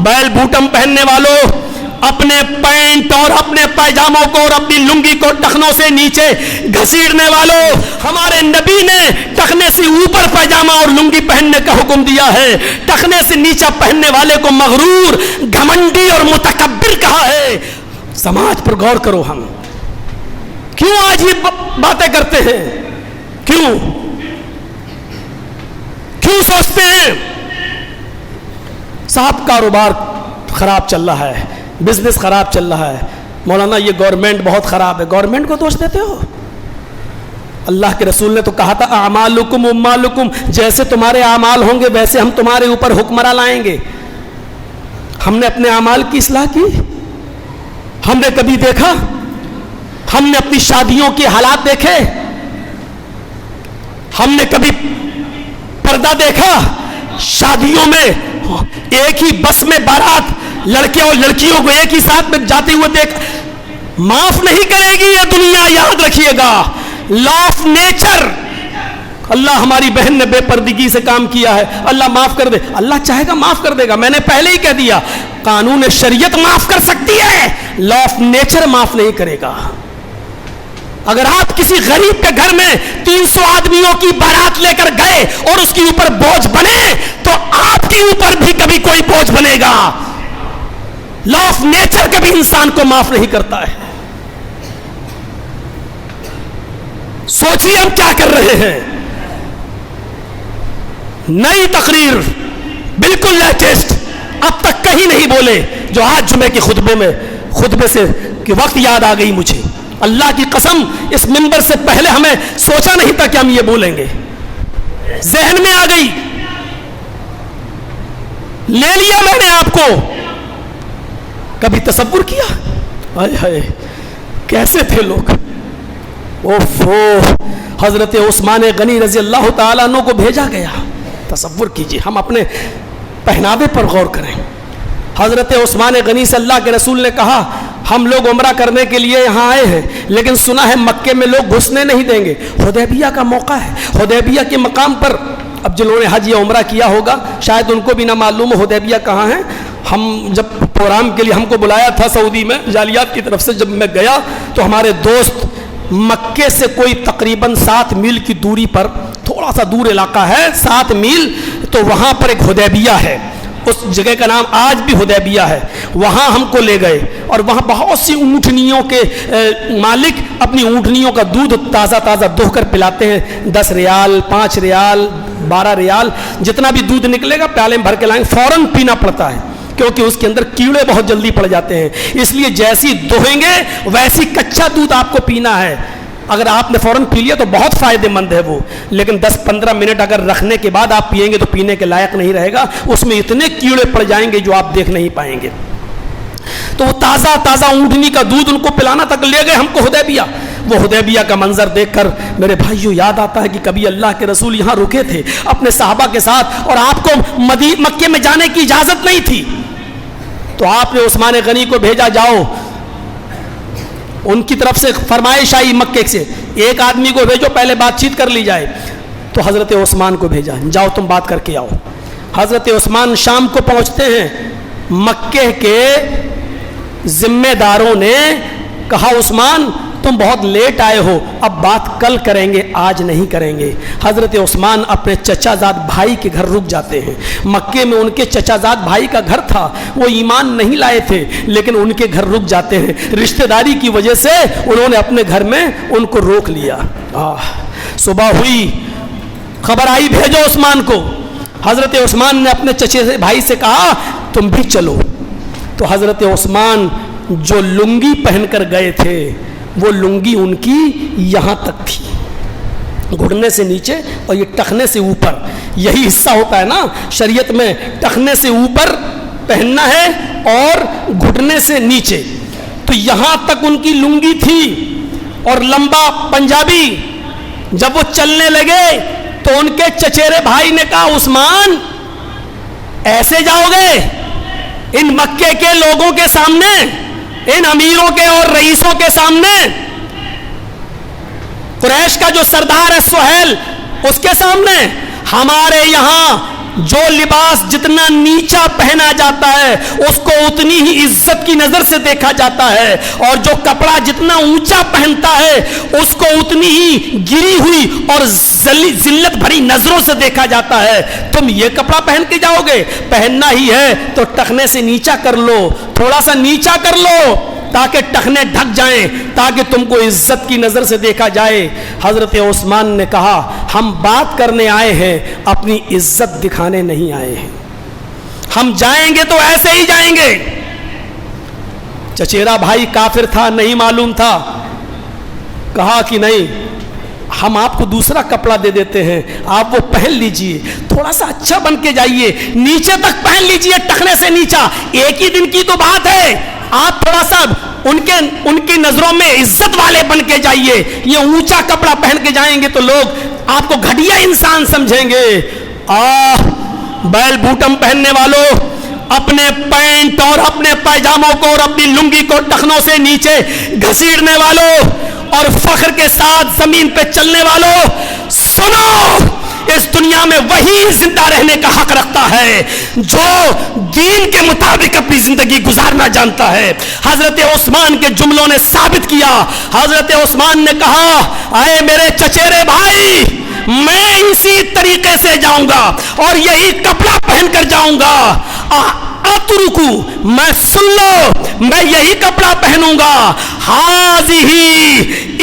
بیل bottom پہننے والوں، اپنے پینٹ اور اپنے پائجاموں کو اور اپنی لنگی کو ٹخنوں سے نیچے گھسیٹنے والوں، ہمارے نبی نے ٹخنے سے اوپر پائجامہ اور لنگی پہننے کا حکم دیا ہے. ٹخنے سے نیچے پہننے والے کو مغرور، گھمنڈی اور متکبر کہا ہے. سماج پر غور کرو. ہم کیوں آج یہ باتیں کرتے ہیں؟ کیوں سوچتے ہیں صاحب کاروبار خراب چل رہا ہے، بزنس خراب چل رہا ہے، مولانا یہ گورنمنٹ بہت خراب ہے، گورنمنٹ کو دوش دیتے ہو؟ اللہ کے رسول نے تو کہا تھا اعمالکم امالکم، جیسے تمہارے اعمال ہوں گے ویسے ہم تمہارے اوپر حکمراں لائیں گے. ہم نے اپنے اعمال کی اصلاح کی؟ ہم نے کبھی دیکھا؟ ہم نے اپنی شادیوں کے حالات دیکھے؟ ہم نے کبھی پردہ دیکھا؟ شادیوں میں ایک ہی بس میں بارات لڑکے اور لڑکیوں کو ایک ہی ساتھ میں جاتے ہوئے دیکھ. معاف نہیں کرے گی یہ دنیا، یاد رکھیے گا. Law of nature. اللہ ہماری بہن نے بے پردگی سے کام کیا ہے، اللہ معاف کر دے. اللہ چاہے گا معاف کر دے گا. میں نے پہلے ہی کہہ دیا قانون شریعت معاف کر سکتی ہے، لا آف نیچر معاف نہیں کرے گا. اگر آپ کسی غریب کے گھر میں 300 آدمیوں کی بارات لے کر گئے اور اس کے اوپر بوجھ بنے تو آپ کے اوپر بھی کبھی کوئی بوجھ بنے گا. لا آف نیچر کبھی انسان کو معاف نہیں کرتا ہے. سوچیے ہم کیا کر رہے ہیں. نئی تقریر بالکل لیٹسٹ، اب تک کہیں نہیں بولے، جو آج جمعے کے خطبے سے کہ وقت یاد آ گئی مجھے. اللہ کی قسم اس منبر سے پہلے ہمیں سوچا نہیں تھا کہ ہم یہ بولیں گے، ذہن میں آ گئی، لے لیا میں نے آپ کو. کبھی تصور کیا؟ ہائے ہائے کیسے تھے لوگ. اوفو، حضرت عثمان غنی رضی اللہ تعالیٰ عنہ کو بھیجا گیا. تصور کیجئے، ہم اپنے پہناوے پر غور کریں. حضرت عثمان غنی سے اللہ کے رسول نے کہا ہم لوگ عمرہ کرنے کے لیے یہاں آئے ہیں، لیکن سنا ہے مکے میں لوگ گھسنے نہیں دیں گے. حدیبیہ کا موقع ہے، حدیبیہ کے مقام پر اب جنہوں نے حج یا عمرہ کیا ہوگا شاید ان کو بھی نہ معلوم ہو حدیبیہ کہاں ہے. ہم جب پروگرام کے لیے ہم کو بلایا تھا سعودی میں جالیات کی طرف سے، جب میں گیا تو ہمارے دوست مکے سے کوئی تقریباً 7 میل کی دوری پر، تھوڑا سا دور علاقہ ہے 7 میل، تو وہاں پر ایک حدیبیہ ہے. اس جگہ کا نام آج بھی حدیبیہ ہے. وہاں ہم کو لے گئے اور وہاں بہت سی اونٹنیوں کے مالک اپنی اونٹنیوں کا دودھ تازہ تازہ دو کر پلاتے ہیں. 10 ریال، 5 ریال، 12 ریال، جتنا بھی دودھ نکلے گا پیالے میں بھر کے لائیں. فوراً پینا پڑتا ہے کیونکہ اس کے اندر کیڑے بہت جلدی پڑ جاتے ہیں، اس لیے جیسی دوہیں گے ویسی کچا دودھ آپ کو پینا ہے. اگر آپ نے فوراً پی لیا تو بہت فائدہ مند ہے وہ، لیکن 10-15 منٹ اگر رکھنے کے بعد آپ پیئیں گے تو پینے کے لائق نہیں رہے گا. اس میں اتنے کیڑے پڑ جائیں گے جو آپ دیکھ نہیں پائیں گے. تو وہ تازہ تازہ اونٹنی کا دودھ ان کو پلانا تک لے گئے ہم کو حدیبیہ. وہ حدیبیہ کا منظر دیکھ کر میرے بھائیوں یاد آتا ہے کہ کبھی اللہ کے رسول یہاں رکے تھے اپنے صحابہ کے ساتھ، اور آپ کو مکے میں جانے کی اجازت نہیں تھی. تو آپ نے عثمان غنی کو بھیجا، جاؤ. ان کی طرف سے فرمائش آئی مکے سے ایک آدمی کو بھیجو پہلے بات چیت کر لی جائے. تو حضرت عثمان کو بھیجا، جاؤ تم بات کر کے آؤ. حضرت عثمان شام کو پہنچتے ہیں. مکے کے ذمہ داروں نے کہا عثمان تم بہت لیٹ آئے ہو، اب بات کل کریں گے آج نہیں کریں گے. حضرت عثمان اپنے چچا زاد بھائی کے گھر رک جاتے ہیں. مکے میں ان کے چچا زاد بھائی کا گھر تھا، وہ ایمان نہیں لائے تھے لیکن ان کے گھر رک جاتے ہیں. رشتہ داری کی وجہ سے انہوں نے اپنے گھر میں ان کو روک لیا. صبح ہوئی، خبر آئی بھیجو عثمان کو. حضرت عثمان نے اپنے چچے بھائی سے کہا تم بھی چلو. تو حضرت عثمان جو لنگی پہن کر گئے تھے وہ لنگی ان کی یہاں تک تھی، گھٹنے سے نیچے اور یہ ٹخنے سے اوپر. یہی حصہ ہوتا ہے نا شریعت میں، ٹخنے سے اوپر پہننا ہے اور گھٹنے سے نیچے. تو یہاں تک ان کی لنگی تھی اور لمبا پنجابی. جب وہ چلنے لگے تو ان کے چچیرے بھائی نے کہا عثمان ایسے جاؤ گے ان مکے کے لوگوں کے سامنے، ان امیروں کے اور رئیسوں کے سامنے، قریش کا جو سردار ہے سہیل اس کے سامنے؟ ہمارے یہاں جو لباس جتنا نیچا پہنا جاتا ہے اس کو اتنی ہی عزت کی نظر سے دیکھا جاتا ہے، اور جو کپڑا جتنا اونچا پہنتا ہے اس کو اتنی ہی گری ہوئی اور ذلت بھری نظروں سے دیکھا جاتا ہے۔ تم یہ کپڑا پہن کے جاؤ گے؟ پہننا ہی ہے تو ٹخنے سے نیچا کر لو، تھوڑا سا نیچا کر لو تاکہ ٹخنے ڈھک جائیں، تاکہ تم کو عزت کی نظر سے دیکھا جائے۔ حضرت عثمان نے کہا ہم بات کرنے آئے ہیں، اپنی عزت دکھانے نہیں آئے ہیں، ہم جائیں گے تو ایسے ہی جائیں گے۔ چچیرا بھائی کافر تھا، نہیں معلوم تھا، کہا کہ نہیں ہم آپ کو دوسرا کپڑا دے دیتے ہیں، آپ وہ پہن لیجئے، تھوڑا سا اچھا بن کے جائیے، نیچے تک پہن لیجئے، ٹخنے سے نیچا، ایک ہی دن کی تو بات ہے، آپ تھوڑا سا ان کی نظروں میں عزت والے بن کے جائیے۔ یہ اونچا کپڑا پہن کے جائیں گے تو لوگ آپ کو گھٹیا انسان سمجھیں گے۔ بیل بوٹم پہننے والوں، اپنے پینٹ اور اپنے پائجاموں کو اور اپنی لنگی کو ٹخنوں سے نیچے گھسیٹنے والوں اور فخر کے ساتھ زمین پہ چلنے والوں، سنو، اس دنیا میں وہی زندہ رہنے کا حق رکھتا ہے جو دین کے مطابق اپنی زندگی گزارنا جانتا ہے۔ حضرت عثمان کے جملوں نے ثابت کیا۔ حضرت عثمان نے کہا اے میرے چچیرے بھائی، میں اسی طریقے سے جاؤں گا اور یہی کپڑا پہن کر جاؤں گا، اترکو، میں سن لو، میں یہی کپڑا پہنوں گا، ہاذہ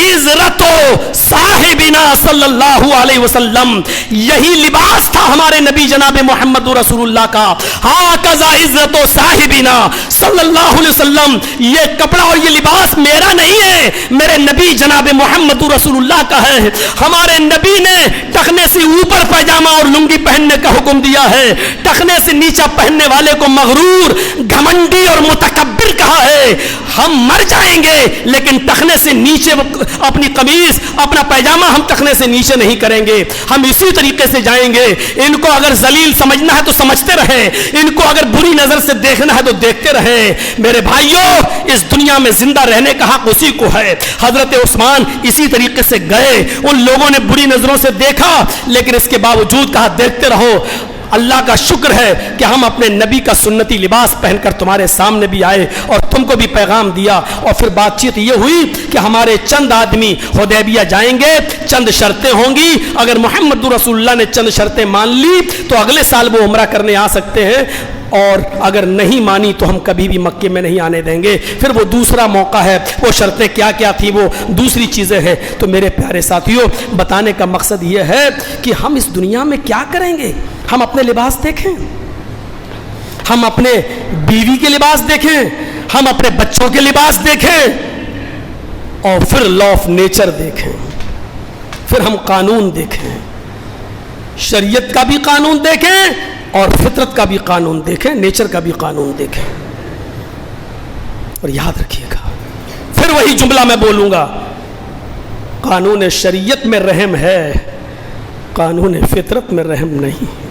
عزرتو صاحبنا صلی اللہ علیہ وسلم، یہی لباس تھا ہمارے نبی جناب محمد رسول اللہ کا، ہاکذا عزرتو صاحبنا صلی اللہ علیہ وسلم، یہ کپڑا اور یہ لباس میرا نہیں ہے، میرے نبی جناب محمد رسول اللہ کا ہے۔ ہمارے نبی نے ٹخنے سے اوپر پائجامہ اور لنگی پہننے کا حکم دیا ہے، ٹخنے سے نیچا پہننے والے کو مغرور، گھمنڈی اور متکبر کہا ہے۔ ہم مر جائیں گے لیکن ٹخنے سے نیچے اپنی قمیص، اپنا پائجامہ ہم ٹخنے سے نیچے نہیں کریں گے، ہم اسی طریقے سے جائیں گے۔ ان کو اگر ذلیل سمجھنا ہے تو سمجھتے رہیں، ان کو اگر بری نظر سے دیکھنا ہے تو دیکھتے رہیں۔ میرے بھائیوں، اس دنیا میں زندہ رہنے کا حق اسی کو ہے۔ حضرت عثمان اسی طریقے سے گئے، ان لوگوں نے بری نظروں سے دیکھا لیکن اس کے باوجود کہا دیکھتے رہو، اللہ کا شکر ہے کہ ہم اپنے نبی کا سنتی لباس پہن کر تمہارے سامنے بھی آئے اور تم کو بھی پیغام دیا۔ اور پھر بات چیت یہ ہوئی کہ ہمارے چند آدمی حدیبیہ جائیں گے، چند شرطیں ہوں گی، اگر محمد رسول اللہ نے چند شرطیں مان لی تو اگلے سال وہ عمرہ کرنے آ سکتے ہیں، اور اگر نہیں مانی تو ہم کبھی بھی مکے میں نہیں آنے دیں گے۔ پھر وہ دوسرا موقع ہے، وہ شرطیں کیا کیا تھی، وہ دوسری چیزیں ہیں۔ تو میرے پیارے ساتھیوں، بتانے کا مقصد یہ ہے کہ ہم اس دنیا میں کیا کریں گے؟ ہم اپنے لباس دیکھیں، ہم اپنے بیوی کے لباس دیکھیں، ہم اپنے بچوں کے لباس دیکھیں، اور پھر لا آف نیچر دیکھیں، پھر ہم قانون دیکھیں، شریعت کا بھی قانون دیکھیں اور فطرت کا بھی قانون دیکھیں، نیچر کا بھی قانون دیکھیں۔ اور یاد رکھیے گا، پھر وہی جملہ میں بولوں گا، قانون شریعت میں رحم ہے، قانون فطرت میں رحم نہیں۔